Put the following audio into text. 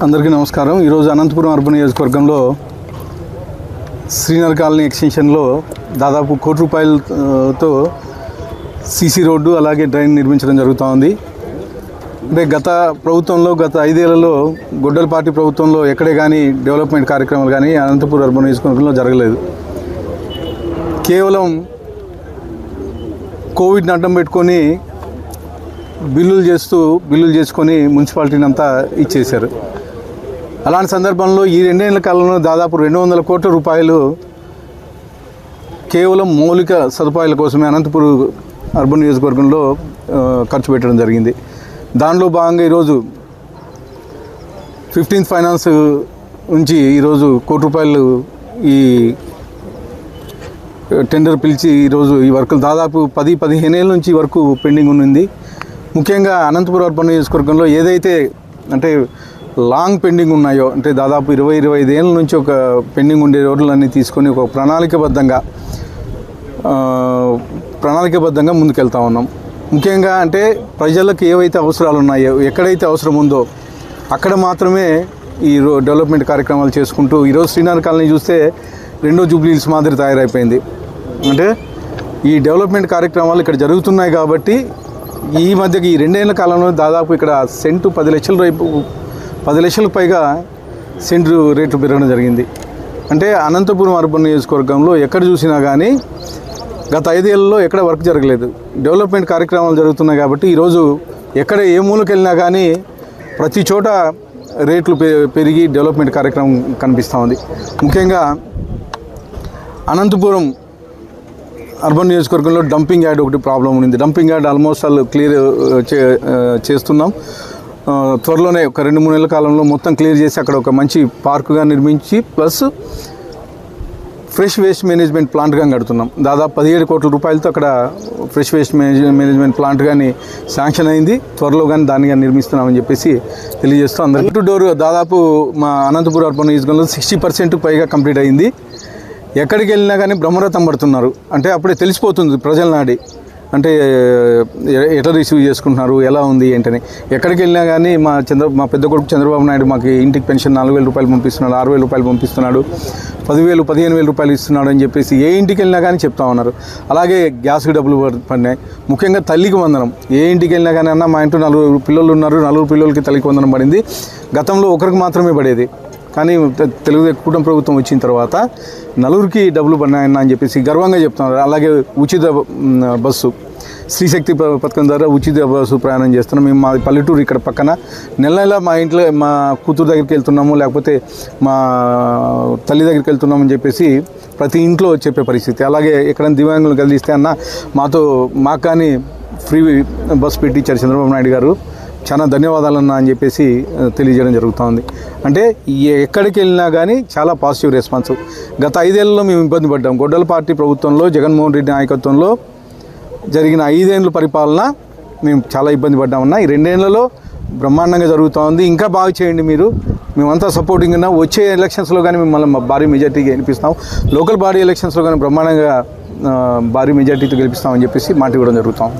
అందరికీ నమస్కారం. ఈరోజు అనంతపురం అర్బన్ నియోజకవర్గంలో శ్రీనగర్ కాలనీ ఎక్స్టెన్షన్లో దాదాపు ₹1 కోట్లతో సీసీ రోడ్డు అలాగే డ్రైన్ నిర్మించడం జరుగుతూ ఉంది. అంటే గత 5 ఏళ్లలో గొడ్డల పార్టీ ప్రభుత్వంలో ఎక్కడే కానీ డెవలప్మెంట్ కార్యక్రమాలు కానీ అనంతపురం అర్బన్ నియోజకవర్గంలో జరగలేదు. కేవలం కోవిడ్ని అడ్డం పెట్టుకొని బిల్లులు చేసుకొని మున్సిపాలిటీని అంతా ఇచ్చేశారు. అలాంటి సందర్భంలో ఈ 2 ఏళ్ల కాలంలో దాదాపు ₹200 కోట్ల కేవలం మౌలిక సదుపాయాల కోసమే అనంతపురం అర్బన్ నియోజకవర్గంలో ఖర్చు పెట్టడం జరిగింది. దానిలో భాగంగా ఈరోజు 15th ఫైనాన్స్ నుంచి ఈరోజు ₹1 ఈ టెండర్ పిలిచి ఈరోజు ఈ వర్కులు దాదాపు 10-15 ఏళ్ళ నుంచి వరకు పెండింగ్ ఉంది. ముఖ్యంగా అనంతపురం అర్బన్ నియోజకవర్గంలో ఏదైతే అంటే లాంగ్ పెండింగ్ ఉన్నాయో అంటే దాదాపు 20-25 ఏళ్ళ నుంచి ఒక పెండింగ్ ఉండే రోడ్లన్నీ తీసుకొని ఒక ప్రణాళికబద్ధంగా ముందుకెళ్తా ఉన్నాం. ముఖ్యంగా అంటే ప్రజలకు ఏవైతే అవసరాలు ఉన్నాయో ఎక్కడైతే అవసరం ఉందో అక్కడ మాత్రమే ఈ డెవలప్మెంట్ కార్యక్రమాలు చేసుకుంటూ ఈరోజు శ్రీనగర్ కాలనీ చూస్తే రెండో జూబ్లీ హిల్స్ మాదిరి తయారైపోయింది. అంటే ఈ డెవలప్మెంట్ కార్యక్రమాలు ఇక్కడ జరుగుతున్నాయి కాబట్టి ఈ మధ్యకి ఈ 2 ఏళ్ల కాలంలో దాదాపు ఇక్కడ సెంటు 10 లక్షలకు పైగా సెంటు రేటు పెరగడం జరిగింది. అంటే అనంతపురం అర్బన్ నియోజకవర్గంలో ఎక్కడ చూసినా కానీ గత 5 ఏళ్లలో ఎక్కడ వర్క్ జరగలేదు. డెవలప్మెంట్ కార్యక్రమాలు జరుగుతున్నాయి కాబట్టి ఈరోజు ఎక్కడ ఏ మూలకి వెళ్ళినా కానీ ప్రతి చోట రేట్లు పెరిగి డెవలప్మెంట్ కార్యక్రమం కనిపిస్తూ ఉంది. ముఖ్యంగా అనంతపురం అర్బన్ నియోజకవర్గంలో డంపింగ్ యార్డ్ ఒకటి ప్రాబ్లం ఉంది. డంపింగ్ యార్డ్ ఆల్మోస్ట్ క్లియర్ చేస్తున్నాం. త్వరలోనే ఒక 2-3 నెలల కాలంలో మొత్తం క్లియర్ చేసి అక్కడ ఒక మంచి పార్కుగా నిర్మించి ప్లస్ ఫ్రెష్ వేస్ట్ మేనేజ్మెంట్ ప్లాంట్గా కడుతున్నాం. దాదాపు ₹17 కోట్లతో అక్కడ ఫ్రెష్ వేస్ట్ మేనేజ్మెంట్ ప్లాంట్ కానీ శాంక్షన్ అయింది. త్వరలో కానీ దాన్ని కానీ నిర్మిస్తున్నామని చెప్పేసి తెలియజేస్తూ అందరికీ టు డోర్ దాదాపు మా అనంతపురం అర్బన్ నియోజకవర్గంలో 60% పైగా కంప్లీట్ అయింది. ఎక్కడికి వెళ్ళినా కానీ బ్రహ్మరథం పడుతున్నారు. అంటే అప్పుడే తెలిసిపోతుంది ప్రజల నాడి అంటే ఎట్లా రిసీవ్ చేసుకుంటున్నారు, ఎలా ఉంది ఏంటని. ఎక్కడికి వెళ్ళినా కానీ మా పెద్ద కొడుకు చంద్రబాబు నాయుడు మాకు ఇంటికి పెన్షన్ ₹4,000 పంపిస్తున్నాడు, ₹6,000 పంపిస్తున్నాడు, 10,000 ₹15,000 ఇస్తున్నాడు అని చెప్పేసి ఏ ఇంటికి వెళ్ళినా కానీ చెప్తా ఉన్నారు. అలాగే గ్యాస్కి డబ్బులు పడినాయి. ముఖ్యంగా తల్లికి వందనం. ఏ ఇంటికి వెళ్ళినా కానీ అన్న మా ఇంట్లో 4 పిల్లలు ఉన్నారు, 4 పిల్లలకి తల్లికి వందనం పడింది. గతంలో ఒకరికి మాత్రమే పడేది, కానీ కూటమి ప్రభుత్వం వచ్చిన తర్వాత 4కి డబ్బులు పడినాయన్న అని చెప్పేసి గర్వంగా చెప్తున్నారు. అలాగే ఉచిత బస్సు శ్రీశక్తి పథకం ద్వారా ఉచిత బస్సు ప్రయాణం చేస్తున్నాం. మేము మా పల్లెటూరు ఇక్కడ పక్కన నెల మా ఇంట్లో మా కూతురు దగ్గరికి వెళ్తున్నాము, లేకపోతే మా తల్లి దగ్గరికి వెళ్తున్నామని చెప్పేసి ప్రతి ఇంట్లో చెప్పే పరిస్థితి. అలాగే ఎక్కడైనా దివ్యాంగులు కలిస్తే అన్న మాకు కానీ ఫ్రీ బస్సు పెట్టించారు చంద్రబాబు నాయుడు గారు, చాలా ధన్యవాదాలన్నా అని చెప్పేసి తెలియజేయడం జరుగుతుంది. అంటే ఎక్కడికి వెళ్ళినా కానీ చాలా పాజిటివ్ రెస్పాన్స్. గత 5 ఏళ్లలో మేము ఇబ్బంది పడ్డాం. గొడ్డల పార్టీ ప్రభుత్వంలో జగన్మోహన్ రెడ్డి నాయకత్వంలో జరిగిన 5 ఏళ్ళ పరిపాలన మేము చాలా ఇబ్బంది పడ్డామన్నా. ఈ 2 ఏళ్లలో బ్రహ్మాండంగా జరుగుతూ ఉంది. ఇంకా బాగా చేయండి మీరు, మేమంతా సపోర్టింగ్ ఉన్నా. వచ్చే ఎలక్షన్స్లో కానీ మిమ్మల్ని భారీ మెజార్టీగా గెలిపిస్తాం. లోకల్ బాడీ ఎలక్షన్స్లో కానీ బ్రహ్మాండంగా భారీ మెజార్టీతో గెలిపిస్తామని చెప్పేసి మాట ఇవ్వడం జరుగుతాం.